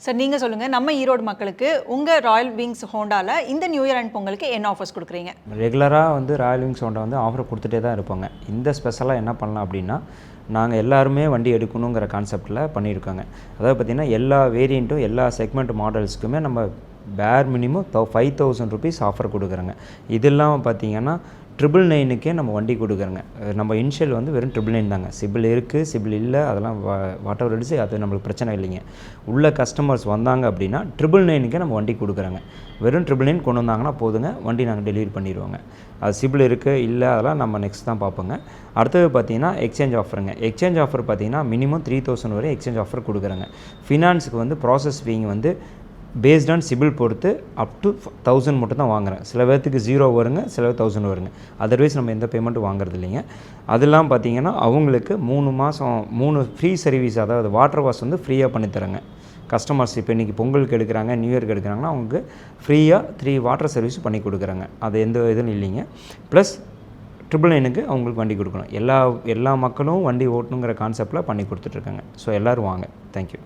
Sir நீங்கள் சொல்லுங்கள், நம்ம ஈரோடு மக்களுக்கு உங்கள் ராயல் விங்ஸ் ஹோண்டாவில் இந்த நியூ இயர் அண்ட் பொங்கலுக்கு என்ன ஆஃபர்ஸ் கொடுக்குறீங்க? ரெகுலராக வந்து ராயல் விங்ஸ் ஹோண்டா வந்து ஆஃபர் கொடுத்துட்டே தான் இருப்பாங்க. இந்த ஸ்பெஷலாக என்ன பண்ணலாம் அப்படின்னா, நாங்கள் எல்லாருமே வண்டி எடுக்கணுங்கிற கான்செப்டில் பண்ணியிருக்காங்க. அதாவது பார்த்திங்கன்னா எல்லா வேரியண்ட்டும் எல்லா செக்மெண்ட் மாடல்ஸ்க்குமே நம்ம பேர் மினிமம் 5000 ருபீஸ் ஆஃபர் கொடுக்குறோங்க. இதெல்லாம் பார்த்திங்கன்னா 999க்கே நம்ம வண்டி கொடுக்குறோங்க. நம்ம இனிஷியல் வந்து வெறும் 999 தாங்க. சிபில் இருக்குது, சிபில் இல்லை, அதெல்லாம் வாட் எவர் இட்ஸ், அது நம்மளுக்கு பிரச்சனை இல்லைங்க. உள்ள கஸ்டமர்ஸ் வந்தாங்க அப்படின்னா 999க்கே நம்ம வண்டி கொடுக்குறோங்க. வெறும் 999 கொண்டு வந்தாங்கன்னா போதுங்க, வண்டி நாங்கள் டெலிவரி பண்ணிடுவோங்க. அது சிபில் இருக்குது இல்லை, அதெல்லாம் நம்ம நெக்ஸ்ட் தான் பார்ப்போங்க. அடுத்தது பார்த்திங்கன்னா எக்ஸ்சேஞ்ச் ஆஃபருங்க. எக்ஸ்சேஞ்ச் ஆஃபர் பார்த்திங்கன்னா மினிமம் 3000 வரை எக்ஸ்சேஞ்ச் ஆஃபர் கொடுக்குறோங்க. ஃபினான்ஸுக்கு வந்து ப்ராசஸ் ஃபீங்க வந்து பேஸ்ட் ஆன் சிபில் பொறுத்து அப் டு 1000 மட்டும் தான் வாங்குறேன். சில பேர்த்துக்கு 0 வருங்க, சில பேர் 1000 வருங்க. அதர்வைஸ் நம்ம எந்த பேமெண்ட்டும் வாங்குறது இல்லைங்க. அதெல்லாம் பார்த்திங்கன்னா அவங்களுக்கு 3 மாதம் 3 ஃப்ரீ சர்வீஸ், அதாவது வாட்டர் வாஷ் வந்து ஃப்ரீயாக பண்ணித்தரேங்க. கஸ்டமர்ஸ் இப்போ இன்றைக்கி பொங்கலுக்கு எடுக்கிறாங்க, நியூ இயருக்கு எடுக்கிறாங்கன்னா அவங்களுக்கு ஃப்ரீயாக 3 வாட்டர் சர்வீஸ் பண்ணி கொடுக்குறாங்க. அது எந்த இதுவும் இல்லைங்க. ப்ளஸ் 999க்கு அவங்களுக்கு வண்டி கொடுக்கணும். எல்லா மக்களும் வண்டி ஓட்டணுங்கிற கான்செப்டில் பண்ணி கொடுத்துட்ருக்காங்க. ஸோ எல்லோரும் வாங்க. தேங்க்யூ.